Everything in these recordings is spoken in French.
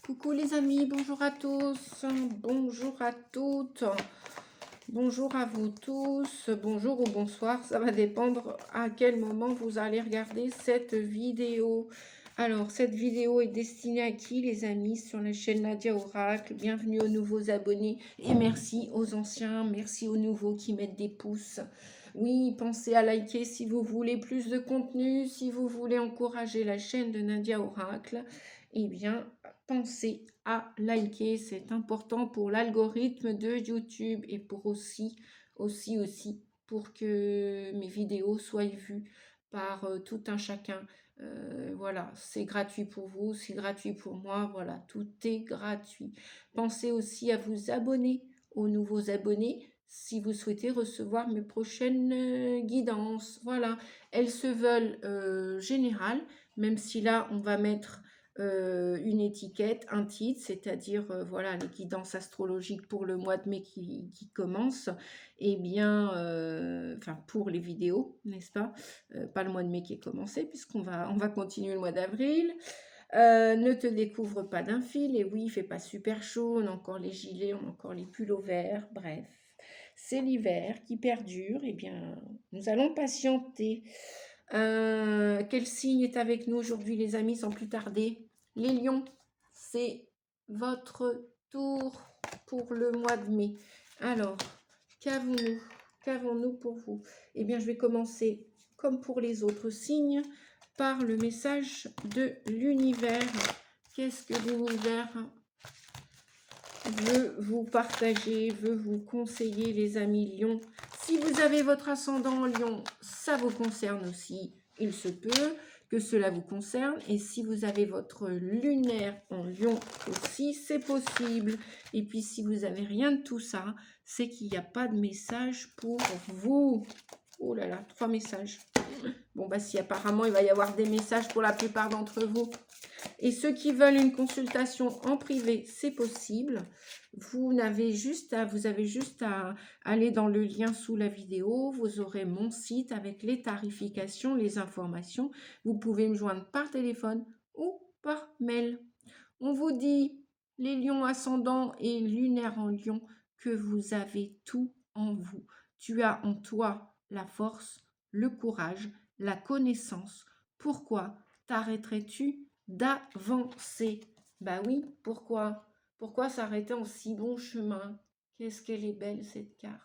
Coucou les amis, bonjour à tous, bonjour à toutes, bonjour à vous tous, bonjour ou bonsoir, ça va dépendre à quel moment vous allez regarder cette vidéo. Alors, cette vidéo est destinée à qui les amis sur la chaîne Nadia Oracle? Bienvenue aux nouveaux abonnés et merci aux anciens, merci aux nouveaux qui mettent des pouces. Oui, pensez à liker si vous voulez plus de contenu, si vous voulez encourager la chaîne de Nadia Oracle. Eh bien, pensez à liker, c'est important pour l'algorithme de YouTube et pour aussi pour que mes vidéos soient vues par tout un chacun. Voilà, c'est gratuit pour vous, c'est gratuit pour moi, voilà, tout est gratuit. Pensez aussi à vous abonner aux nouveaux abonnés si vous souhaitez recevoir mes prochaines guidances. Voilà, elles se veulent générales, même si là, on va mettre une étiquette, un titre, c'est-à-dire voilà les guidances astrologiques pour le mois de mai qui commence, et bien, enfin pour les vidéos, n'est-ce pas? Pas le mois de mai qui est commencé, puisqu'on va continuer le mois d'avril. Ne te découvre pas d'un fil, et oui, il fait pas super chaud, on a encore les gilets, on a encore les pulls verts, bref. C'est l'hiver qui perdure, et bien, nous allons patienter. Quel signe est avec nous aujourd'hui, les amis, sans plus tarder? Les lions, c'est votre tour pour le mois de mai. Alors, qu'avons-nous? Qu'avons-nous pour vous? Eh bien, je vais commencer, comme pour les autres signes, par le message de l'univers. Qu'est-ce que l'univers veut vous partager, veut vous conseiller, les amis lions? Si vous avez votre ascendant en lion, ça vous concerne aussi. Il se peut que cela vous concerne. Et si vous avez votre lunaire en lion aussi, c'est possible. Et puis, si vous n'avez rien de tout ça, c'est qu'il n'y a pas de message pour vous. Oh là là, 3 messages. Bon, bah si apparemment, il va y avoir des messages pour la plupart d'entre vous. Et ceux qui veulent une consultation en privé, c'est possible. Vous avez juste à aller dans le lien sous la vidéo. Vous aurez mon site avec les tarifications, les informations. Vous pouvez me joindre par téléphone ou par mail. On vous dit, les lions ascendants et lunaires en lion, que vous avez tout en vous. Tu as en toi la force, le courage, la connaissance. Pourquoi t'arrêterais-tu d'avancer? Bah oui, pourquoi? Pourquoi s'arrêter en si bon chemin? Qu'est-ce qu'elle est belle cette carte.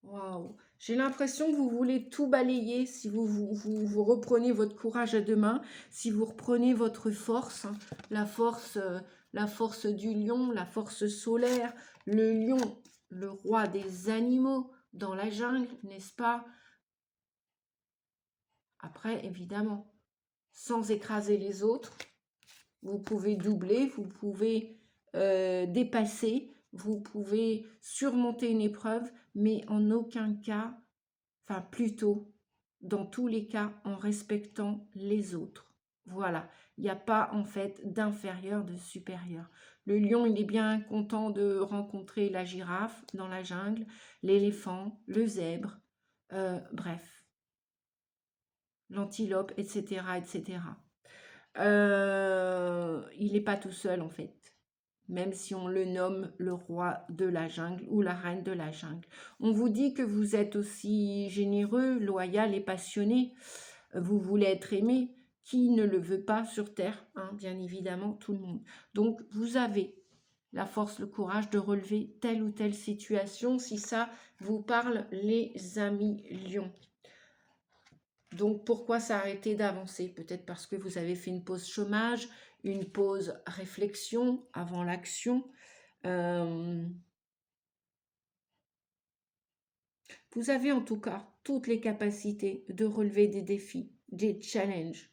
Waouh! J'ai l'impression que vous voulez tout balayer si vous reprenez votre courage à deux mains, si vous reprenez votre force, hein, la force du lion, la force solaire, le lion, le roi des animaux dans la jungle, n'est-ce pas? Après, évidemment, sans écraser les autres, vous pouvez doubler, vous pouvez dépasser, vous pouvez surmonter une épreuve, mais en aucun cas, enfin plutôt, dans tous les cas, en respectant les autres. Voilà, il n'y a pas en fait d'inférieur, de supérieur. Le lion, il est bien content de rencontrer la girafe dans la jungle, l'éléphant, le zèbre, bref, l'antilope, etc., etc. Il n'est pas tout seul en fait, même si on le nomme le roi de la jungle ou la reine de la jungle. On vous dit que vous êtes aussi généreux, loyal et passionné. Vous voulez être aimé. Qui ne le veut pas sur Terre, hein, bien évidemment, tout le monde. Donc, vous avez la force, le courage de relever telle ou telle situation, si ça vous parle, les amis lions. Donc, pourquoi s'arrêter d'avancer? Peut-être parce que vous avez fait une pause chômage, une pause réflexion avant l'action. Vous avez en tout cas toutes les capacités de relever des défis, des challenges,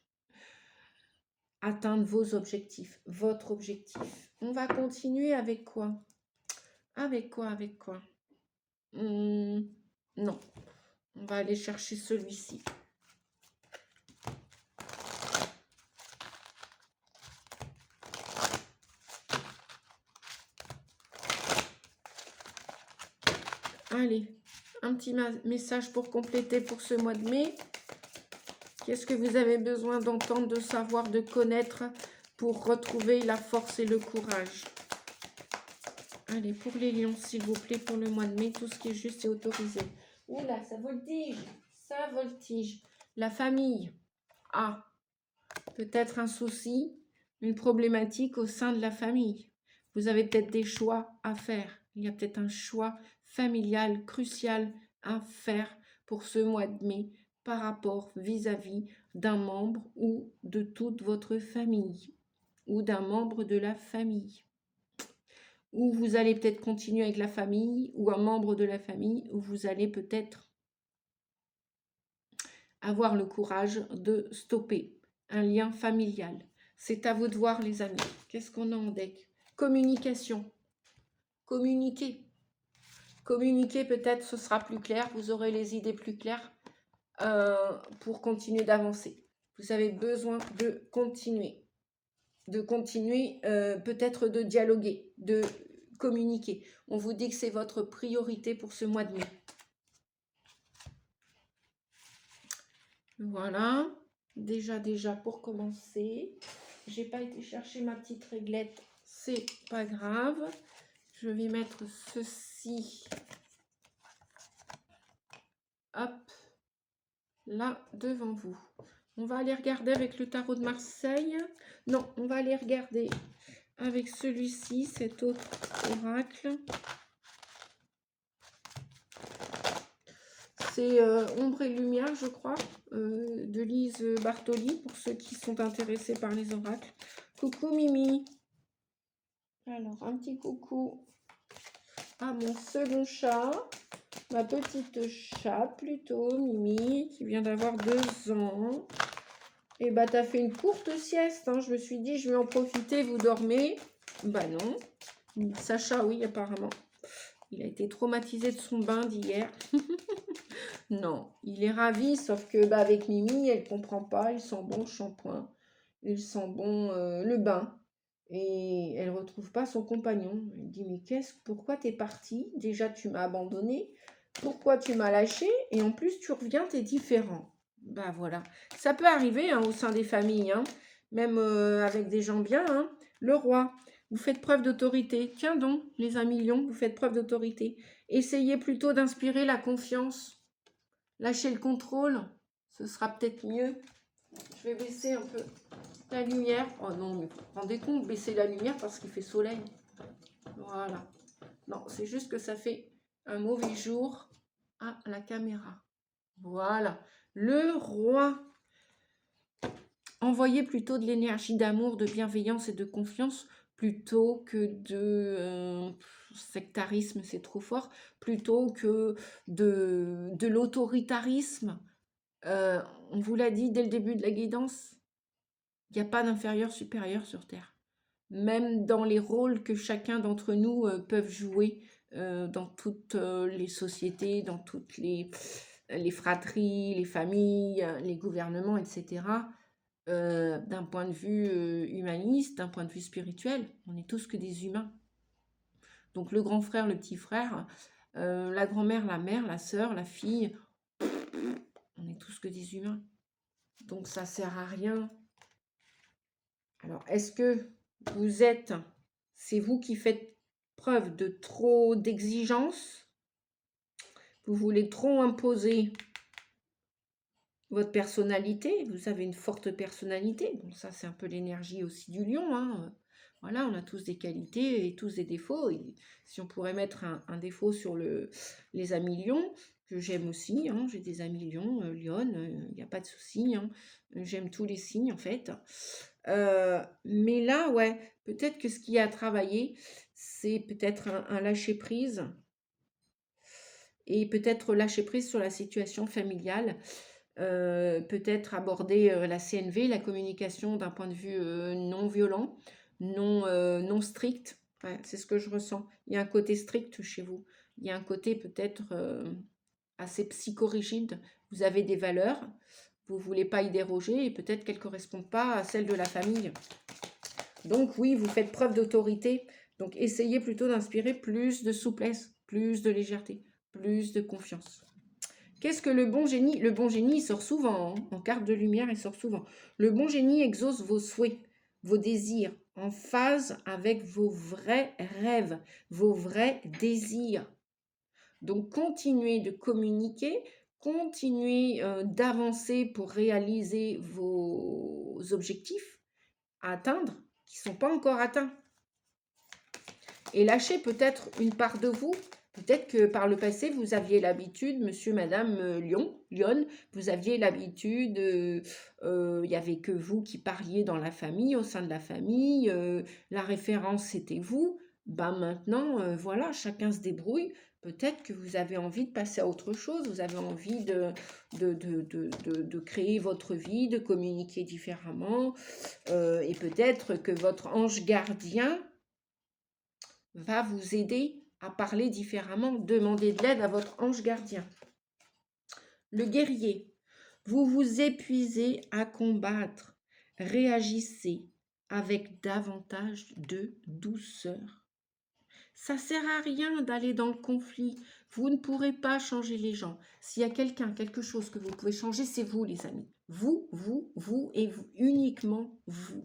atteindre vos objectifs, votre objectif. On va continuer avec quoi? Avec quoi? Avec quoi? Non, on va aller chercher celui-ci. Allez, un petit message pour compléter pour ce mois de mai. Qu'est-ce que vous avez besoin d'entendre, de savoir, de connaître pour retrouver la force et le courage. Allez, pour les lions, s'il vous plaît, pour le mois de mai, tout ce qui est juste et autorisé. Oula, ça voltige, ça voltige. La famille. Ah, peut-être un souci, une problématique au sein de la famille. Vous avez peut-être des choix à faire. Il y a peut-être un choix familial crucial à faire pour ce mois de mai par rapport vis-à-vis d'un membre ou de toute votre famille ou d'un membre de la famille. Ou vous allez peut-être continuer avec la famille ou un membre de la famille, ou vous allez peut-être avoir le courage de stopper un lien familial. C'est à vous de voir, les amis. Qu'est-ce qu'on a en deck? Communication. Communiquer. Communiquer, peut-être, ce sera plus clair. Vous aurez les idées plus claires pour continuer d'avancer. Vous avez besoin de continuer. Peut-être de dialoguer, de communiquer. On vous dit que c'est votre priorité pour ce mois de mai. Voilà. Déjà, pour commencer. J'ai pas été chercher ma petite réglette. C'est pas grave. Je vais mettre ceci. Hop. Là, devant vous. On va aller regarder avec le tarot de Marseille. Non, on va aller regarder avec celui-ci, cet autre oracle. C'est Ombre et Lumière, je crois, de Lise Bartoli, pour ceux qui sont intéressés par les oracles. Coucou Mimi. Alors, un petit coucou à mon second chat, ma petite chatte plutôt, Mimi, qui vient d'avoir 2 ans. Et bah, t'as fait une courte sieste, hein. Je me suis dit, je vais en profiter, vous dormez. Bah non. Sacha, oui, apparemment. Il a été traumatisé de son bain d'hier. Non, il est ravi, sauf que bah, avec Mimi, elle comprend pas. Il sent bon le shampoing, il sent bon le bain. Et elle retrouve pas son compagnon. Elle dit, mais pourquoi t'es parti? Déjà, tu m'as abandonné. Pourquoi tu m'as lâché? Et en plus, tu reviens, t'es différent. Bah voilà. Ça peut arriver hein, au sein des familles, hein, même avec des gens bien. Hein. Le roi, vous faites preuve d'autorité. Tiens donc, les amis lions, vous faites preuve d'autorité. Essayez plutôt d'inspirer la confiance. Lâchez le contrôle. Ce sera peut-être mieux. Je vais baisser un peu la lumière. Oh non, mais vous vous rendez compte, baisser la lumière parce qu'il fait soleil. Voilà. Non, c'est juste que ça fait un mauvais jour à la caméra. Voilà. Le roi. Envoyez plutôt de l'énergie d'amour, de bienveillance et de confiance plutôt que de sectarisme, c'est trop fort, plutôt que de l'autoritarisme. On vous l'a dit dès le début de la guidance, il n'y a pas d'inférieur supérieur sur Terre. Même dans les rôles que chacun d'entre nous peuvent jouer dans toutes les sociétés, dans toutes les fratries, les familles, les gouvernements, etc. D'un point de vue humaniste, d'un point de vue spirituel, on n'est tous que des humains. Donc le grand frère, le petit frère, la grand-mère, la mère, la sœur, la fille, on n'est tous que des humains. Donc ça sert à rien. Alors est-ce que c'est vous qui faites preuve de trop d'exigence? Vous voulez trop imposer votre personnalité, vous avez une forte personnalité, donc ça c'est un peu l'énergie aussi du lion, hein. Voilà, on a tous des qualités et tous des défauts, et si on pourrait mettre un défaut sur les amis lions, que j'aime aussi, hein, j'ai des amis lions, lionnes, il n'y a pas de souci, hein, j'aime tous les signes en fait, mais là, ouais, peut-être que ce qu'il y a à travailler, c'est peut-être un lâcher-prise, et peut-être lâcher prise sur la situation familiale, peut-être aborder la CNV, la communication d'un point de vue non violent, non strict. Ouais, c'est ce que je ressens. Il y a un côté strict chez vous. Il y a un côté peut-être assez psychorigide. Vous avez des valeurs, vous ne voulez pas y déroger et peut-être qu'elles ne correspondent pas à celles de la famille. Donc oui, vous faites preuve d'autorité. Donc essayez plutôt d'inspirer plus de souplesse, plus de légèreté, plus de confiance. Qu'est-ce que le bon génie? Le bon génie, il sort souvent, hein. En carte de lumière, il sort souvent. Le bon génie exauce vos souhaits. vos désirs, en phase avec vos vrais rêves, vos vrais désirs. Donc, continuez de communiquer, continuez d'avancer pour réaliser vos objectifs à atteindre, qui ne sont pas encore atteints. Et lâchez peut-être une part de vous. Peut-être que par le passé, vous aviez l'habitude, monsieur, madame Lyon, vous aviez l'habitude, il n'y avait que vous qui parliez dans la famille, au sein de la famille, la référence c'était vous. Ben maintenant, voilà, chacun se débrouille. Peut-être que vous avez envie de passer à autre chose, vous avez envie de créer votre vie, de communiquer différemment. Et peut-être que votre ange gardien va vous aider à parler différemment. Demandez de l'aide à votre ange gardien. Le guerrier, vous vous épuisez à combattre. Réagissez avec davantage de douceur. Ça ne sert à rien d'aller dans le conflit. Vous ne pourrez pas changer les gens. S'il y a quelqu'un, quelque chose que vous pouvez changer, c'est vous, les amis. Vous et vous, uniquement vous.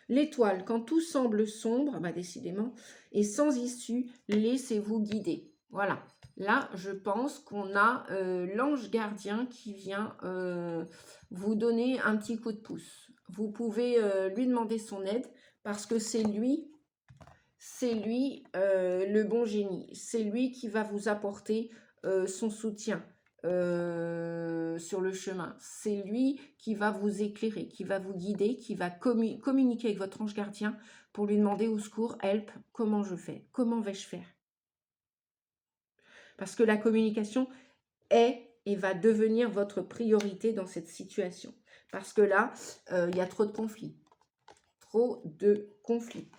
L'étoile, quand tout semble sombre, bah décidément, et sans issue, laissez-vous guider. Voilà. Là, je pense qu'on a l'ange gardien qui vient vous donner un petit coup de pouce. Vous pouvez lui demander son aide parce que c'est lui le bon génie. C'est lui qui va vous apporter son soutien sur le chemin. C'est lui qui va vous éclairer, qui va vous guider, qui va communiquer avec votre ange gardien pour lui demander au secours, help, comment je fais, comment vais-je faire? Parce que la communication est et va devenir votre priorité dans cette situation. Parce que là, il y a trop de conflits. Trop de conflits.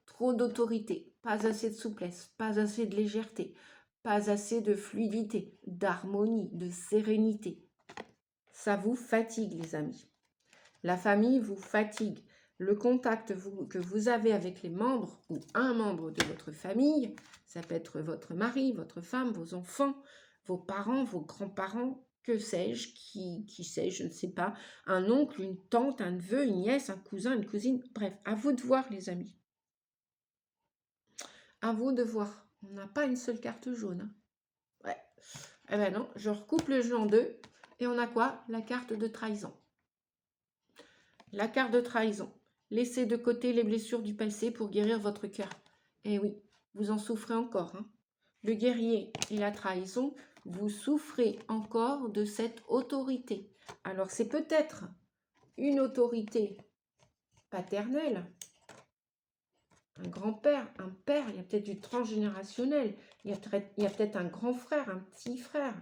Trop d'autorité, pas assez de souplesse, pas assez de légèreté, pas assez de fluidité, d'harmonie, de sérénité. Ça vous fatigue, les amis. La famille vous fatigue. Le contact que vous avez avec les membres ou un membre de votre famille, ça peut être votre mari, votre femme, vos enfants, vos parents, vos grands-parents, que sais-je, qui sais-je, je ne sais pas, un oncle, une tante, un neveu, une nièce, un cousin, une cousine, bref, à vous de voir, les amis. À vous de voir. On n'a pas une seule carte jaune. Hein. Ouais. Eh ben non, je recoupe le jeu en deux. Et on a quoi? La carte de trahison. La carte de trahison. Laissez de côté les blessures du passé pour guérir votre cœur. Eh oui, vous en souffrez encore. Hein. Le guerrier et la trahison, vous souffrez encore de cette autorité. Alors c'est peut-être une autorité paternelle, un grand-père, un père, il y a peut-être du transgénérationnel, il y a peut-être un grand frère, un petit frère.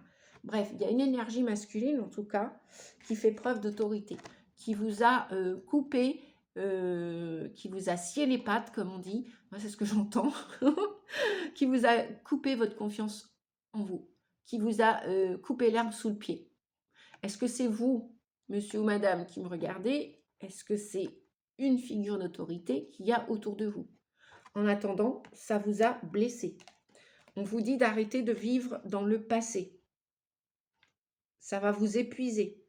Bref, il y a une énergie masculine, en tout cas, qui fait preuve d'autorité, qui vous a coupé, qui vous a scié les pattes, comme on dit, moi c'est ce que j'entends, qui vous a coupé votre confiance en vous, qui vous a coupé l'herbe sous le pied. Est-ce que c'est vous, monsieur ou madame, qui me regardez? Est-ce que c'est une figure d'autorité qu'il y a autour de vous? En attendant, ça vous a blessé. On vous dit d'arrêter de vivre dans le passé. Ça va vous épuiser.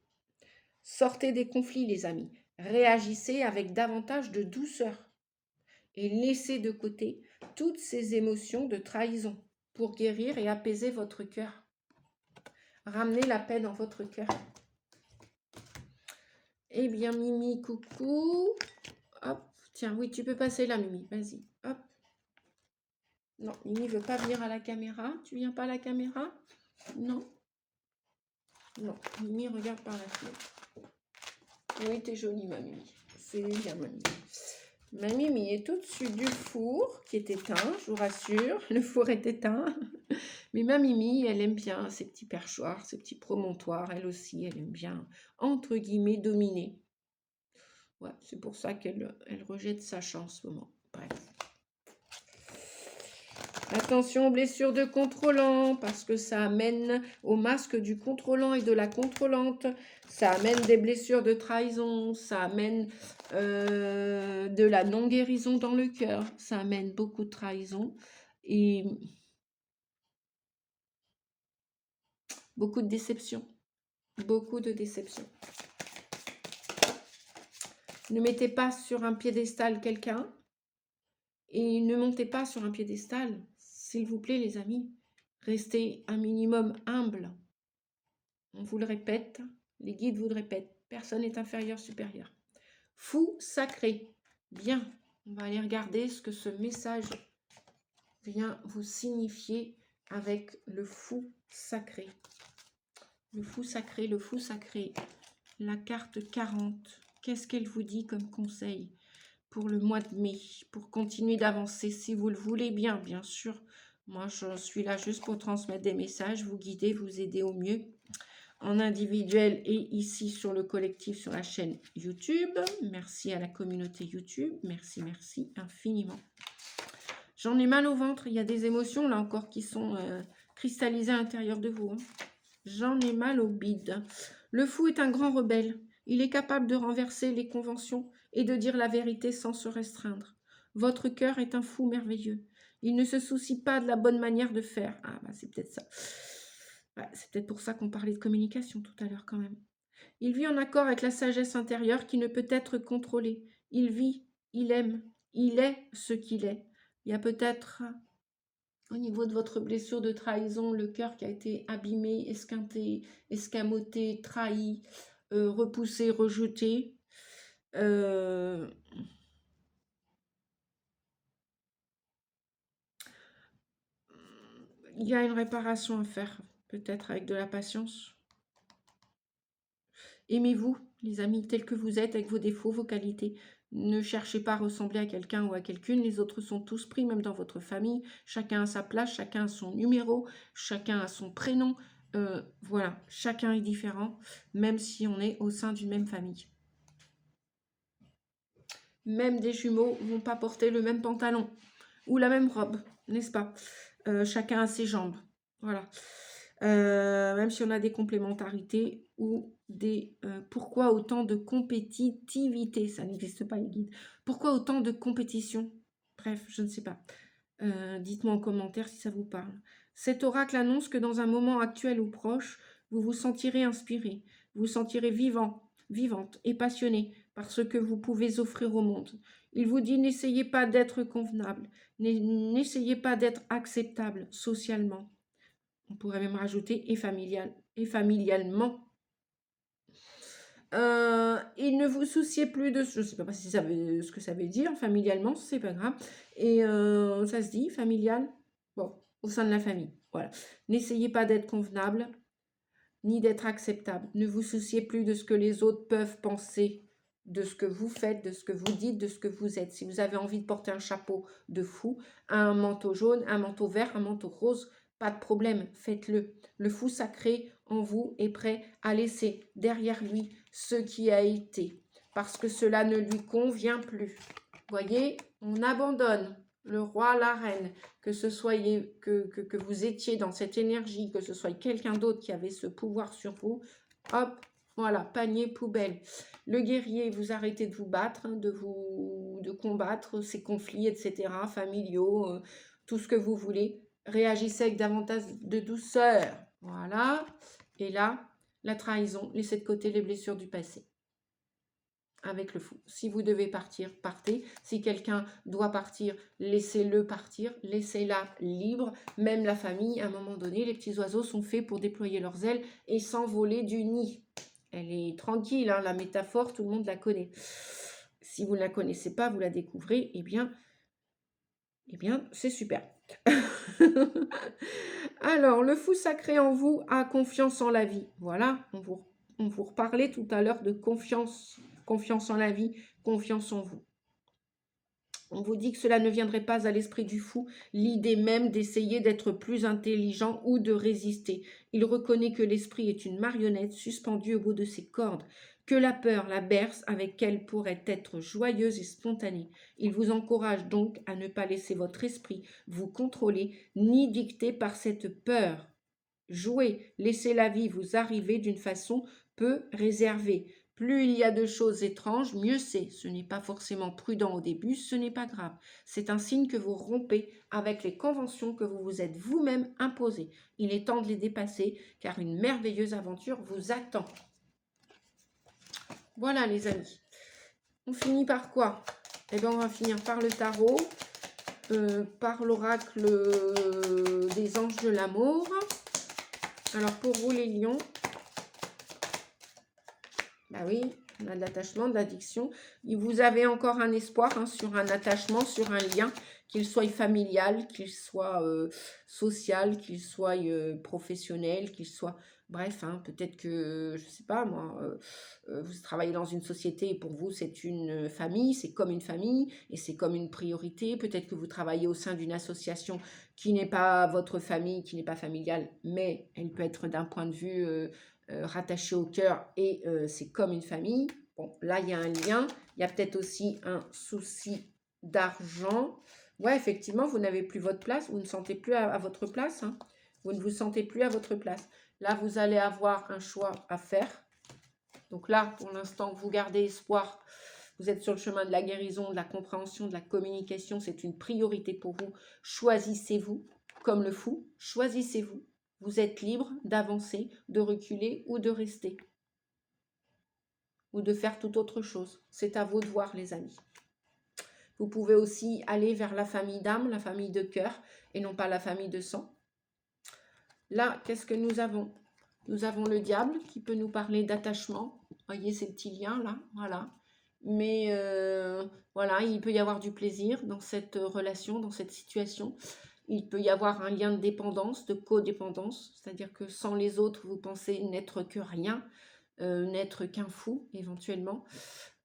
Sortez des conflits, les amis. Réagissez avec davantage de douceur. Et laissez de côté toutes ces émotions de trahison pour guérir et apaiser votre cœur. Ramenez la paix dans votre cœur. Eh bien, Mimi, coucou. Hop, tiens, oui, tu peux passer là, Mimi. Vas-y, hop. Non, Mimi ne veut pas venir à la caméra. Tu viens pas à la caméra? Non. Non, Mimi regarde par la fenêtre. Oui, t'es jolie, ma Mimi. C'est bien, ma Mimi. Ma Mimi est au-dessus du four qui est éteint, je vous rassure. Le four est éteint. Mais ma Mimi, elle aime bien ces petits perchoirs, ces petits promontoires. Elle aussi, elle aime bien, entre guillemets, dominer. Ouais, c'est pour ça qu'elle rejette sa chance en ce moment. Bref. Attention aux blessures de contrôlant, parce que ça amène au masque du contrôlant et de la contrôlante. Ça amène des blessures de trahison, ça amène de la non-guérison dans le cœur. Ça amène beaucoup de trahison et beaucoup de déception. Beaucoup de déception. Ne mettez pas sur un piédestal quelqu'un et ne montez pas sur un piédestal. S'il vous plaît, les amis, restez un minimum humble. On vous le répète, les guides vous le répètent, personne n'est inférieur, supérieur. Fou sacré. Bien, on va aller regarder ce que ce message vient vous signifier avec le fou sacré. Le fou sacré, le fou sacré. La carte 40. Qu'est-ce qu'elle vous dit comme conseil pour le mois de mai, pour continuer d'avancer si vous le voulez bien sûr. Moi, je suis là juste pour transmettre des messages, vous guider, vous aider au mieux. En individuel et ici sur le collectif sur la chaîne YouTube. Merci à la communauté YouTube. Merci, merci infiniment. J'en ai mal au ventre. Il y a des émotions là encore qui sont cristallisées à l'intérieur de vous. Hein. J'en ai mal au bide. Le fou est un grand rebelle. Il est capable de renverser les conventions et de dire la vérité sans se restreindre. Votre cœur est un fou merveilleux. Il ne se soucie pas de la bonne manière de faire. Ah, bah c'est peut-être ça. Ouais, c'est peut-être pour ça qu'on parlait de communication tout à l'heure quand même. Il vit en accord avec la sagesse intérieure qui ne peut être contrôlée. Il vit, il aime, il est ce qu'il est. Il y a peut-être, au niveau de votre blessure de trahison, le cœur qui a été abîmé, esquinté, escamoté, trahi, repoussé, rejeté. Il y a une réparation à faire, peut-être avec de la patience. Aimez-vous, les amis, tels que vous êtes, avec vos défauts, vos qualités. Ne cherchez pas à ressembler à quelqu'un ou à quelqu'une. Les autres sont tous pris, même dans votre famille. Chacun a sa place, chacun a son numéro, chacun a son prénom. Voilà, chacun est différent, même si on est au sein d'une même famille. Même des jumeaux ne vont pas porter le même pantalon ou la même robe, n'est-ce pas? Chacun a ses jambes. Voilà. Même si on a des complémentarités ou des... pourquoi autant de compétitivité? Ça n'existe pas, les guides. Pourquoi autant de compétition? Bref, je ne sais pas. Dites-moi en commentaire si ça vous parle. Cet oracle annonce que dans un moment actuel ou proche, vous vous sentirez inspiré, vous vous sentirez vivant, vivante et passionné par ce que vous pouvez offrir au monde. Il vous dit, n'essayez pas d'être convenable, n'essayez pas d'être acceptable socialement. On pourrait même rajouter et familialement. Il ne vous souciez plus de... Je ne sais pas si ça veut, ce que ça veut dire, familialement, c'est pas grave. Et ça se dit, familial, bon, au sein de la famille. Voilà. N'essayez pas d'être convenable, ni d'être acceptable. Ne vous souciez plus de ce que les autres peuvent penser, de ce que vous faites, de ce que vous dites, de ce que vous êtes. Si vous avez envie de porter un chapeau de fou, un manteau jaune, un manteau vert, un manteau rose, pas de problème, faites-le. Le fou sacré en vous est prêt à laisser derrière lui ce qui a été, parce que cela ne lui convient plus. Voyez, on abandonne le roi, la reine, que ce soit que vous étiez dans cette énergie, que ce soit quelqu'un d'autre qui avait ce pouvoir sur vous, hop, voilà, panier, poubelle. Le guerrier, vous arrêtez de vous battre, hein, de combattre ces conflits, etc., familiaux, tout ce que vous voulez. Réagissez avec davantage de douceur. Voilà. Et là, la trahison, laissez de côté les blessures du passé. Avec le fou. Si vous devez partir, partez. Si quelqu'un doit partir, laissez-le partir. Laissez-la libre. Même la famille, à un moment donné, les petits oiseaux sont faits pour déployer leurs ailes et s'envoler du nid. Elle est tranquille, hein, la métaphore, tout le monde la connaît. Si vous ne la connaissez pas, vous la découvrez, eh bien c'est super. Alors, le fou sacré en vous a confiance en la vie. Voilà, on vous reparlait tout à l'heure de confiance. Confiance en la vie, confiance en vous. On vous dit que cela ne viendrait pas à l'esprit du fou, l'idée même d'essayer d'être plus intelligent ou de résister. Il reconnaît que l'esprit est une marionnette suspendue au bout de ses cordes, que la peur la berce avec qu'elle pourrait être joyeuse et spontanée. Il vous encourage donc à ne pas laisser votre esprit vous contrôler ni dicter par cette peur. Jouez, laissez la vie vous arriver d'une façon peu réservée. Plus il y a de choses étranges, mieux c'est. Ce n'est pas forcément prudent au début, ce n'est pas grave. C'est un signe que vous rompez avec les conventions que vous vous êtes vous-même imposées. Il est temps de les dépasser, car une merveilleuse aventure vous attend. Voilà les amis. On finit par quoi? Eh bien, on va finir par le tarot, par l'oracle des anges de l'amour. Alors, pour vous, les lions, bah oui, on a de l'attachement, de l'addiction. Vous avez encore un espoir hein, sur un attachement, sur un lien, qu'il soit familial, qu'il soit social, qu'il soit professionnel, qu'il soit... Bref, hein, peut-être que, je ne sais pas moi, vous travaillez dans une société et pour vous c'est une famille, c'est comme une famille et c'est comme une priorité. Peut-être que vous travaillez au sein d'une association qui n'est pas votre famille, qui n'est pas familiale, mais elle peut être d'un point de vue rattaché au cœur et c'est comme une famille. Bon, là, il y a un lien. Il y a peut-être aussi un souci d'argent. Ouais, effectivement, vous n'avez plus votre place. Vous ne sentez plus à votre place. Hein. Vous ne vous sentez plus à votre place. Là, vous allez avoir un choix à faire. Donc là, pour l'instant, vous gardez espoir. Vous êtes sur le chemin de la guérison, de la compréhension, de la communication. C'est une priorité pour vous. Choisissez-vous comme le fou. Choisissez-vous. Vous êtes libre d'avancer, de reculer ou de rester. Ou de faire toute autre chose. C'est à vous de voir, les amis. Vous pouvez aussi aller vers la famille d'âme, la famille de cœur, et non pas la famille de sang. Là, qu'est-ce que nous avons? Nous avons le diable qui peut nous parler d'attachement. Voyez ces petits liens là, voilà. Mais voilà, il peut y avoir du plaisir dans cette relation, dans cette situation. Il peut y avoir un lien de dépendance, de codépendance, c'est-à-dire que sans les autres, vous pensez n'être que rien, n'être qu'un fou éventuellement,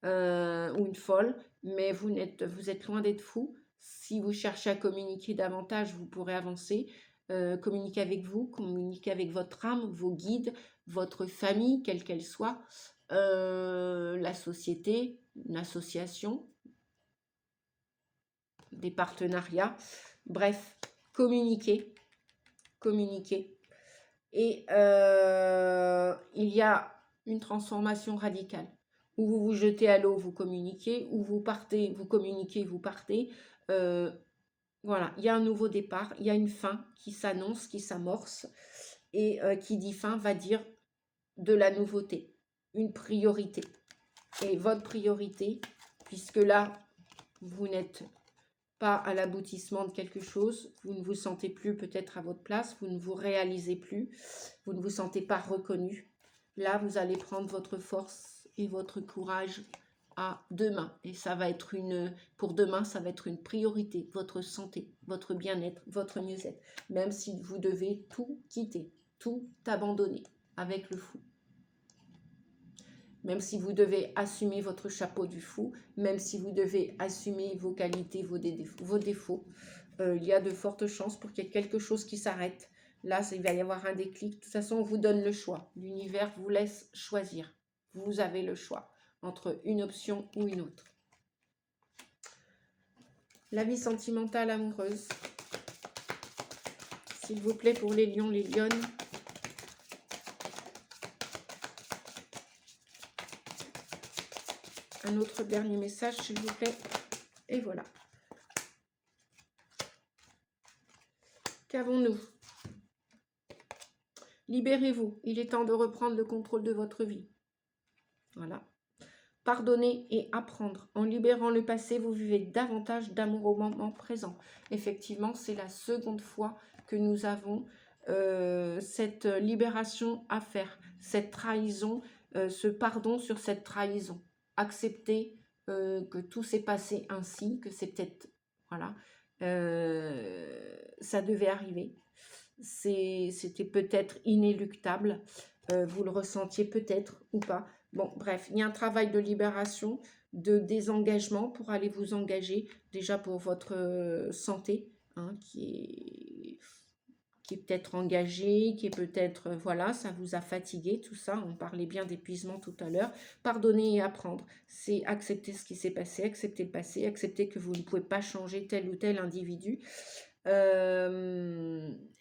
ou une folle, mais vous êtes loin d'être fou. Si vous cherchez à communiquer davantage, vous pourrez avancer, communiquer avec vous, communiquer avec votre âme, vos guides, votre famille, quelle qu'elle soit, la société, une association, des partenariats, bref, communiquer. Et il y a une transformation radicale. Où vous vous jetez à l'eau, vous communiquez, où vous partez, vous communiquez, vous partez. Voilà, il y a un nouveau départ, il y a une fin qui s'annonce, qui s'amorce. Et qui dit fin va dire de la nouveauté, une priorité. Et votre priorité, puisque là, vous n'êtes pas à l'aboutissement de quelque chose, vous ne vous sentez plus peut-être à votre place, vous ne vous réalisez plus, vous ne vous sentez pas reconnu. Là, vous allez prendre votre force et votre courage à deux mains. Et ça va être pour demain, ça va être une priorité, votre santé, votre bien-être, votre mieux-être. Même si vous devez tout quitter, tout abandonner avec le fou. Même si vous devez assumer votre chapeau du fou, même si vous devez assumer vos qualités, vos défauts, il y a de fortes chances pour qu'il y ait quelque chose qui s'arrête. Là, il va y avoir un déclic. De toute façon, on vous donne le choix. L'univers vous laisse choisir. Vous avez le choix entre une option ou une autre. La vie sentimentale amoureuse. S'il vous plaît, pour les lions, les lionnes. Un autre dernier message, s'il vous plaît. Et voilà. Qu'avons-nous? Libérez-vous. Il est temps de reprendre le contrôle de votre vie. Voilà. Pardonner et apprendre. En libérant le passé, vous vivez davantage d'amour au moment présent. Effectivement, c'est la seconde fois que nous avons cette libération à faire. Cette trahison, ce pardon sur cette trahison. Accepter que tout s'est passé ainsi, que c'est peut-être... Voilà. Ça devait arriver. C'était peut-être inéluctable. Vous le ressentiez peut-être ou pas. Bon, bref, il y a un travail de libération, de désengagement pour aller vous engager, déjà pour votre santé, hein, qui est peut-être engagée, qui est peut-être, voilà, ça vous a fatigué, tout ça. On parlait bien d'épuisement tout à l'heure. Pardonner et apprendre, c'est accepter ce qui s'est passé, accepter le passé, accepter que vous ne pouvez pas changer tel ou tel individu.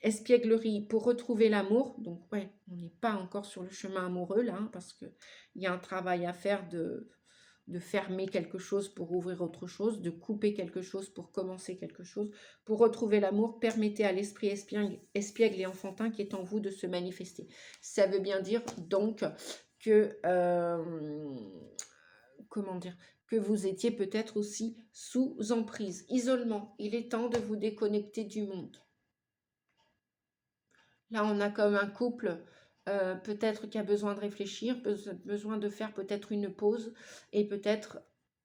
Espièglerie pour retrouver l'amour. Donc ouais, on n'est pas encore sur le chemin amoureux là, hein, parce qu'il y a un travail à faire de fermer quelque chose pour ouvrir autre chose, de couper quelque chose pour commencer quelque chose. Pour retrouver l'amour, permettez à l'esprit espiègle et enfantin qui est en vous de se manifester. Ça veut bien dire donc que comment dire, que vous étiez peut-être aussi sous emprise. Isolement, il est temps de vous déconnecter du monde. Là, on a comme un couple, peut-être qui a besoin de réfléchir, besoin de faire peut-être une pause et peut-être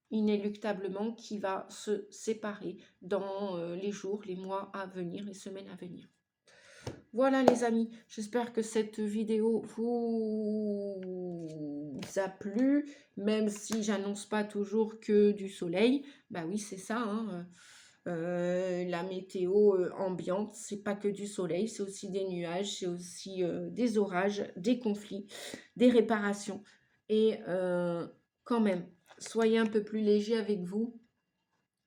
inéluctablement qui va se séparer dans les jours, les mois à venir, les semaines à venir. Voilà les amis, j'espère que cette vidéo vous a plu, même si j'annonce pas toujours que du soleil. Bah oui, c'est ça, hein. La météo ambiante, c'est pas que du soleil, c'est aussi des nuages, c'est aussi des orages, des conflits, des réparations. Et quand même, soyez un peu plus léger avec vous,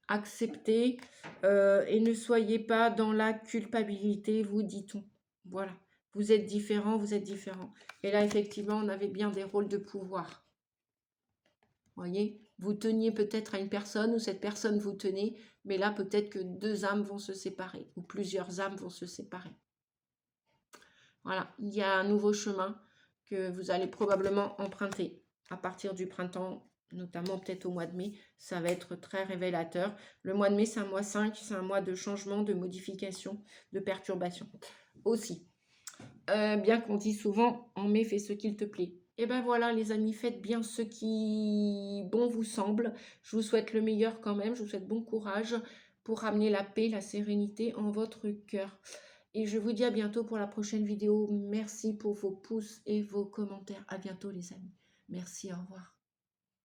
acceptez et ne soyez pas dans la culpabilité, vous dit-on. Voilà, vous êtes différents, vous êtes différents. Et là, effectivement, on avait bien des rôles de pouvoir. Voyez, vous teniez peut-être à une personne ou cette personne vous tenait, mais là peut-être que deux âmes vont se séparer ou plusieurs âmes vont se séparer. Voilà, il y a un nouveau chemin que vous allez probablement emprunter à partir du printemps, notamment peut-être au mois de mai. Ça va être très révélateur. Le mois de mai, c'est un mois 5, c'est un mois de changement, de modification, de perturbation aussi. Bien qu'on dit souvent, en mai, fais ce qu'il te plaît. Et ben voilà les amis, faites bien ce qui bon vous semble. Je vous souhaite le meilleur quand même, je vous souhaite bon courage pour ramener la paix, la sérénité en votre cœur. Et je vous dis à bientôt pour la prochaine vidéo. Merci pour vos pouces et vos commentaires. À bientôt les amis. Merci, au revoir.